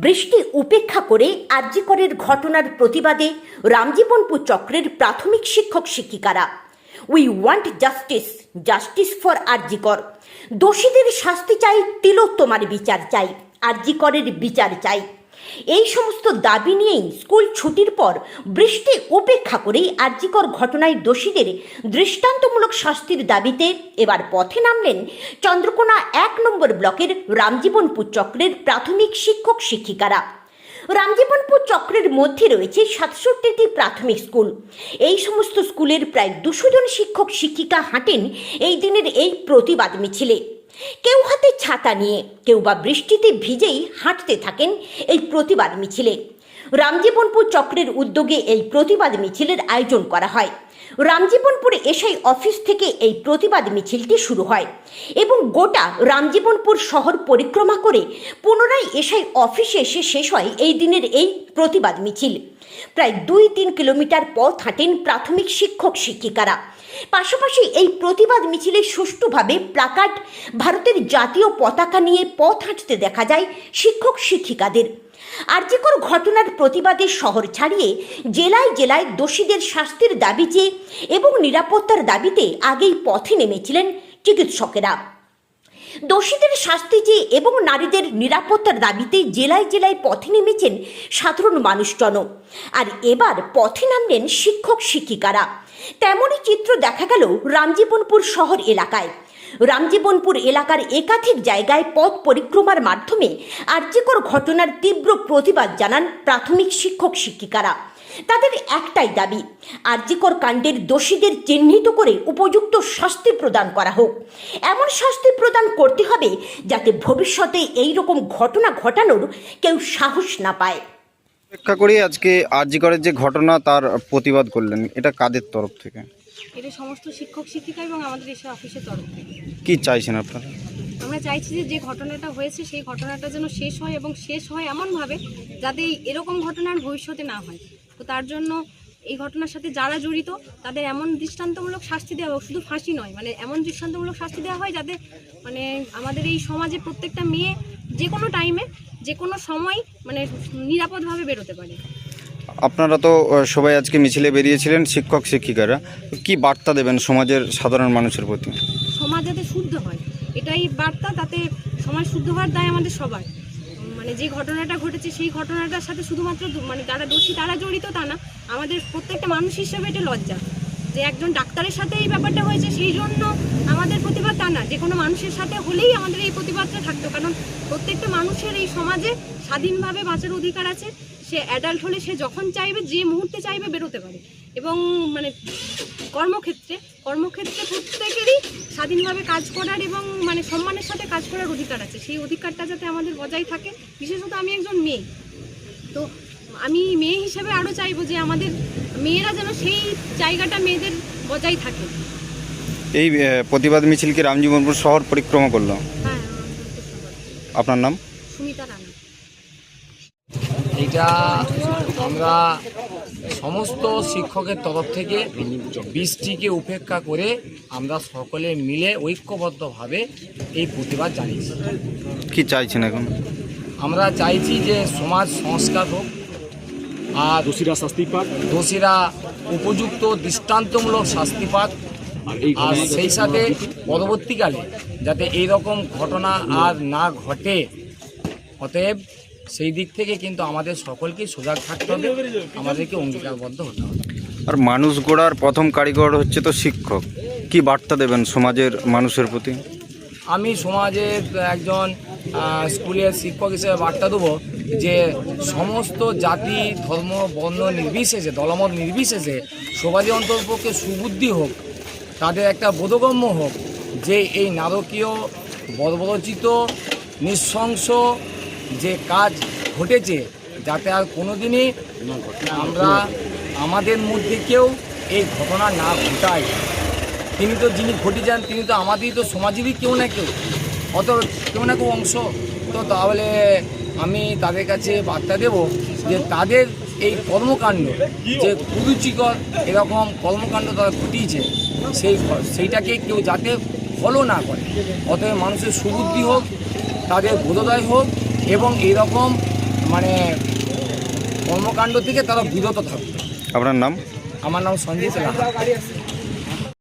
বৃষ্টি উপেক্ষা করে আরজিকরের ঘটনার প্রতিবাদে রামজীবনপুর চক্রের প্রাথমিক শিক্ষক শিক্ষিকারা we want justice, justice for RG Kar. দোষীদের শাস্তি চাই, তিলোত্তমার বিচার চাই, আরজিকরের বিচার চাই। এই সমস্ত দাবি নিয়েই স্কুল ছুটির পর বৃষ্টি উপেক্ষা করেই আরজিকর ঘটনায় দোষীদের দৃষ্টান্তমূলক শাস্তির দাবিতে এবার পথে নামলেন চন্দ্রকোনা 1 নম্বর ব্লকের রামজীবনপুর চক্রের প্রাথমিক শিক্ষক শিক্ষিকারা। রামজীবনপুর চক্রের মধ্যে রয়েছে 67টি প্রাথমিক স্কুল। এই সমস্ত স্কুলের প্রায় 200 জন শিক্ষক শিক্ষিকা হাঁটেন এই দিনের এই প্রতিবাদ মিছিলে। কেউ হাতে ছাতা নিয়ে, কেউ বা বৃষ্টিতে ভিজেই হাঁটতে থাকেন এই প্রতিবাদ মিছিলে। রামজীবনপুর চক্রের উদ্যোগে এই প্রতিবাদ মিছিলের আয়োজন করা হয়। রামজীবনপুর এসআই অফিস থেকে এই প্রতিবাদ মিছিলটি শুরু হয় এবং গোটা রামজীবনপুর শহর পরিক্রমা করে পুনরায় এসআই অফিসে এসে শেষ হয় এই দিনের এই প্রতিবাদ মিছিল। প্রায় 2-3 কিলোমিটার পথ হাঁটেন প্রাথমিক শিক্ষক শিক্ষিকারা। পাশাপাশি এই প্রতিবাদ মিছিলে সুষ্ঠুভাবে প্লাকার্ড, ভারতের জাতীয় পতাকা নিয়ে পথ হাঁটতে দেখা যায় শিক্ষক শিক্ষিকাদের। আরজিকর ঘটনার প্রতিবাদে শহর ছাড়িয়ে জেলায় জেলায় দোষীদের শাস্তির দাবি চেয়ে এবং নিরাপত্তার দাবিতে আগেই পথে নেমেছিলেন চিকিৎসকেরা। দোষীদের শাস্তি চেয়ে এবং নারীদের নিরাপত্তার দাবিতে জেলায় জেলায় পথে নেমেছেন সাধারণ মানুষজন। আর এবার পথে নামলেন শিক্ষক শিক্ষিকারা। তেমনই চিত্র দেখা গেল রামজীবনপুর শহর এলাকায়। রামজীবনপুর এলাকার একাধিক জায়গায় পথ পরিক্রমার মাধ্যমে আরজিকর ঘটনার তীব্র প্রতিবাদ জানান প্রাথমিক শিক্ষক শিক্ষিকারা। তাদের একটাই দাবি, আরজিকর কাণ্ডের দোষীদের চিহ্নিত করে উপযুক্ত শাস্তি প্রদান করা হোক। এমন শাস্তি প্রদান করতে হবে যাতে ভবিষ্যতে এই রকম ঘটনা ঘটানোর কেউ সাহস না পায়। অপেক্ষা করি আজকে আরজিকরের যে ঘটনা তার প্রতিবাদ করলেন, এটা কাদের তরফ থেকে? এটা সমস্ত শিক্ষক শিক্ষিকা এবং আমাদের এসে অফিসের তরফ থেকে। কি চাইছেন আপনারা? আমরা চাইছি যে ঘটনাটা হয়েছে সেই ঘটনাটা যেন শেষ হয় এবং শেষ হয় এমনভাবে যাতে এরকম ঘটনার ভবিষ্যতে না হয়। তো তার জন্য এই ঘটনার সাথে যারা জড়িত তাদের এমন দৃষ্টান্তমূলক শাস্তি দেওয়া হোক, শুধু ফাঁসি নয়, মানে এমন দৃষ্টান্তমূলক শাস্তি দেওয়া হয় যাতে মানে আমাদের এই সমাজে প্রত্যেকটা মেয়ে যে কোনো টাইমে যে কোনো সময় মানে নিরাপদভাবে বেরোতে পারে। আপনারা তো সবাই আজকে মিছিলে বেরিয়েছিলেন, শিক্ষক শিক্ষিকারা, কি বার্তা দেবেন সমাজের সাধারণ মানুষের প্রতি? সমাজ যাতে শুদ্ধ হয় এটাই বার্তা, তাতে সমাজ শুদ্ধ হওয়ার দায় আমাদের সবার। মানে যে ঘটনাটা ঘটেছে সেই ঘটনাটার সাথে শুধুমাত্র মানে যারা দোষী তারা জড়িত তা না, আমাদের প্রত্যেকটা মানুষ হিসেবে এটা লজ্জা যে একজন ডাক্তারের সাথে এই ব্যাপারটা হয়েছে সেই জন্য আমাদের প্রতিবাদ তা না, যে কোনো মানুষের সাথে হলেই আমাদের এই প্রতিবাদটা থাকতো। কারণ প্রত্যেকটা মানুষের এই সমাজে স্বাধীনভাবে বাঁচার অধিকার আছে। সে অ্যাডাল্ট হলে সে যখন চাইবে, যে মুহূর্তে চাইবে বেরোতে পারে। এবং মানে কর্মক্ষেত্রে প্রত্যেকেরই স্বাধীনভাবে কাজ করার এবং মানে সম্মানের সাথে কাজ করার অধিকার আছে। সেই অধিকারটা যাতে আমাদের বজায় থাকে। বিশেষত আমি একজন মেয়ে, তো আমি মেয়ে হিসেবে আরও চাইবো যে আমাদের মেয়েরা যেন সেই জায়গাটা মেয়েদের বজায় থাকে। এই প্রতিবাদ মিছিল কি রামজীবনপুর শহর পরিক্রমা করলো? হ্যাঁ। আপনার নাম? সুমিতা রানা। এটা আমরা সমস্ত শিক্ষকের তরফ থেকে বৃষ্টিকে উপেক্ষা করে আমরা সকলে মিলে ঐক্যবদ্ধভাবে এই প্রতিবাদ জানিয়েছি। কি চাইছেন এখন? আমরা চাইছি যে সমাজ সংস্কার হোক আর দোষীরা শাস্তি পাক, দোষীরা উপযুক্ত দৃষ্টান্তমূলক শাস্তি পাক, আর সেই সাথে পরবর্তীকালে যাতে এই রকম ঘটনা আর না ঘটে। অতএব সেই দিক থেকে কিন্তু আমাদের সকলকে সজাগ থাকতে হবে, আমাদেরকে অঙ্গীকারবদ্ধ হতে হবে। আর মানুষ গড়ার প্রথম কারিগর হচ্ছে তো শিক্ষক। কি বার্তা দেবেন সমাজের মানুষের প্রতি? আমি সমাজের একজন স্কুলের শিক্ষক হিসেবে বার্তা দেবো যে সমস্ত জাতি, ধর্ম, বর্ণ নির্বিশেষে, দলমত নির্বিশেষে সবারই অন্তর্পক্ষে সুবুদ্ধি হোক, তাদের একটা বোধগম্য হোক যে এই নারকীয় বর্বরচিত নৃশংস যে কাজ ঘটেছে যাতে আর কোনো দিনই আমরা আমাদের মধ্যে কেউ এই ঘটনা না ঘটায়। তিনি তো যিনি ঘটিয়েছেন তিনি তো আমাদেরই তো সমাজেরই কেউ না কেউ, অত কেউ না কেউ অংশ। তো তাহলে আমি তাদের কাছে বার্তা দেব যে তাদের এই কর্মকাণ্ড যে কুরুচিকর এরকম কর্মকাণ্ড তারা ঘটিয়েছে সেইটাকে কেউ যাতে ফলো না করে। অতএব মানুষের সুবুদ্ধি হোক, তাদের বোধোদয় হোক এবং এইরকম মানে কর্মকাণ্ড থেকে তারা বিরত থাকবে। আপনার নাম? আমার নাম সঞ্জিত লাহা।